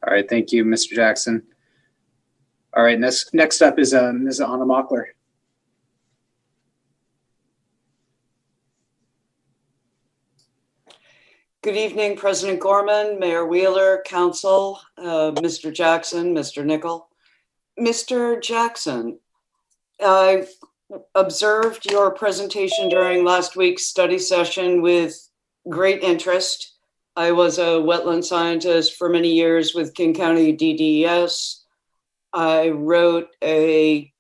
All right, thank you, Mr. Jackson. All right, next up is Ms. Anna Mockler. Good evening, President Gorman, Mayor Wheeler, Council, Mr. Jackson, Mr. Nickel. Mr. Jackson, I observed your presentation during last week's study session with great interest. I was a wetland scientist for many years with King County DDES. I wrote a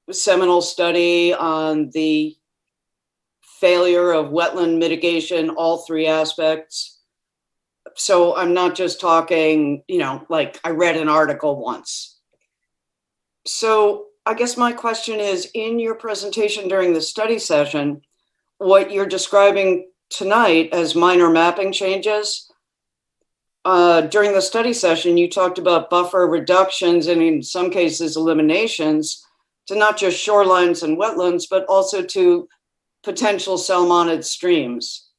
seminal study on the failure of wetland mitigation, all three aspects. So I'm not just talking, like I read an article once. So I guess my question is, in your presentation during the study session, what you're describing tonight as minor mapping changes, during the study session, you talked about buffer reductions and in some cases eliminations to not just shorelines and wetlands, but also to potential salmonid streams.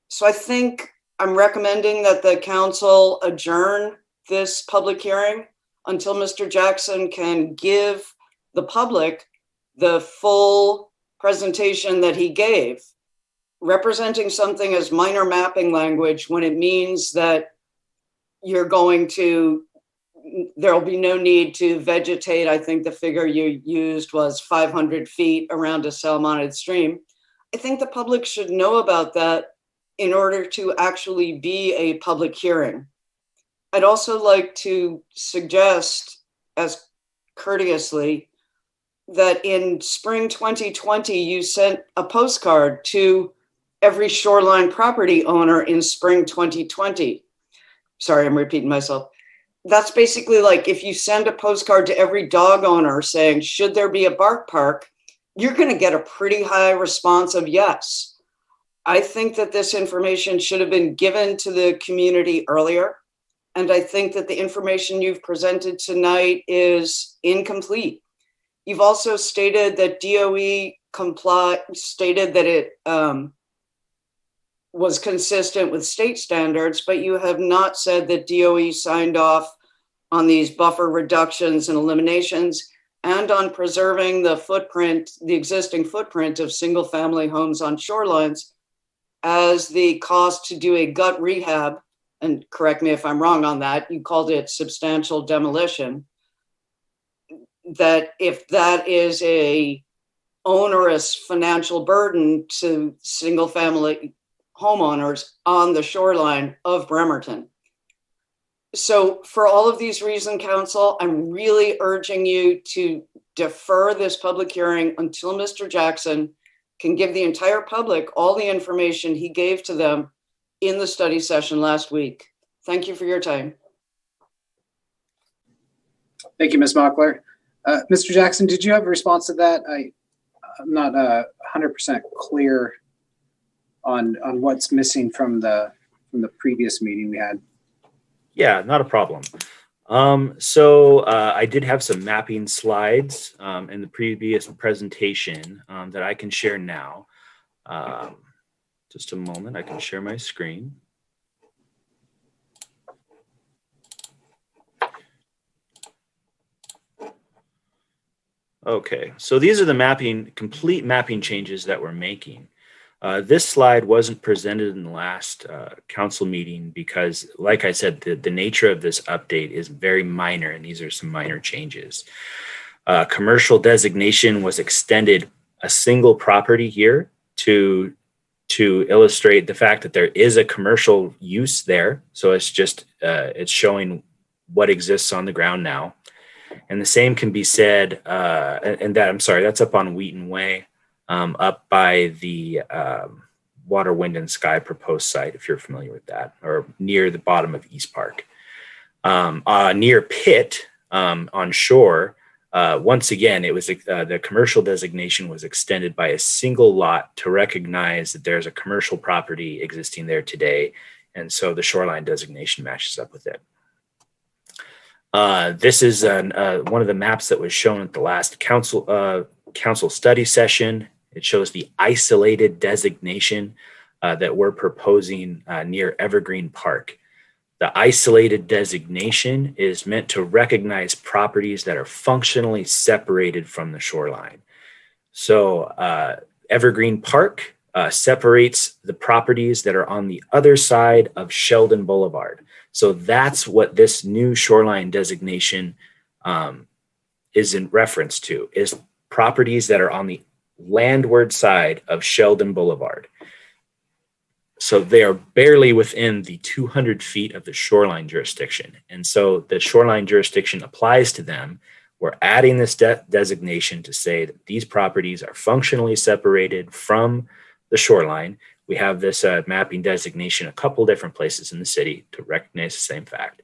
So I think I'm recommending that the council adjourn this public hearing until Mr. Jackson can give the public the full presentation that he gave, representing something as minor mapping language when it means that there'll be no need to vegetate. I think the figure you used was 500 feet around a salmonid stream. I think the public should know about that in order to actually be a public hearing. I'd also like to suggest, as courteously, that in spring 2020, you sent a postcard to every shoreline property owner in spring 2020. Sorry, I'm repeating myself. That's basically like if you send a postcard to every dog owner saying, should there be a bark park, you're going to get a pretty high response of yes. I think that this information should have been given to the community earlier. And I think that the information you've presented tonight is incomplete. You've also stated that DOE stated that it was consistent with state standards, but you have not said that DOE signed off on these buffer reductions and eliminations and on preserving the existing footprint of single family homes on shorelines as the cost to do a gut rehab, and correct me if I'm wrong on that, you called it substantial demolition, that if that is a onerous financial burden to single family homeowners on the shoreline of Bremerton. So for all of these reasons, Council, I'm really urging you to defer this public hearing until Mr. Jackson can give the entire public all the information he gave to them in the study session last week. Thank you for your time. Thank you, Ms. Mockler. Mr. Jackson, did you have a response to that? I'm not 100% clear on what's missing from the previous meeting we had. Yeah, not a problem. So I did have some mapping slides in the previous presentation that I can share now. Just a moment, I can share my screen. Okay, so these are the complete mapping changes that we're making. This slide wasn't presented in the last council meeting because, like I said, the nature of this update is very minor, and these are some minor changes. Commercial designation was extended a single property here to illustrate the fact that there is a commercial use there. So it's just it's showing what exists on the ground now. And the same can be said, that's up on Wheaton Way, up by the Water, Wind, and Sky proposed site, if you're familiar with that, or near the bottom of East Park. Near Pitt, on shore, once again, it was the commercial designation was extended by a single lot to recognize that there's a commercial property existing there today. And so the shoreline designation matches up with it. This is one of the maps that was shown at the last council study session. It shows the isolated designation that we're proposing near Evergreen Park. The isolated designation is meant to recognize properties that are functionally separated from the shoreline. So Evergreen Park separates the properties that are on the other side of Sheldon Boulevard. So that's what this new shoreline designation is in reference to, is properties that are on the landward side of Sheldon Boulevard. So they are barely within the 200 feet of the shoreline jurisdiction. And so the shoreline jurisdiction applies to them. We're adding this designation to say that these properties are functionally separated from the shoreline. We have this mapping designation a couple different places in the city to recognize the same fact.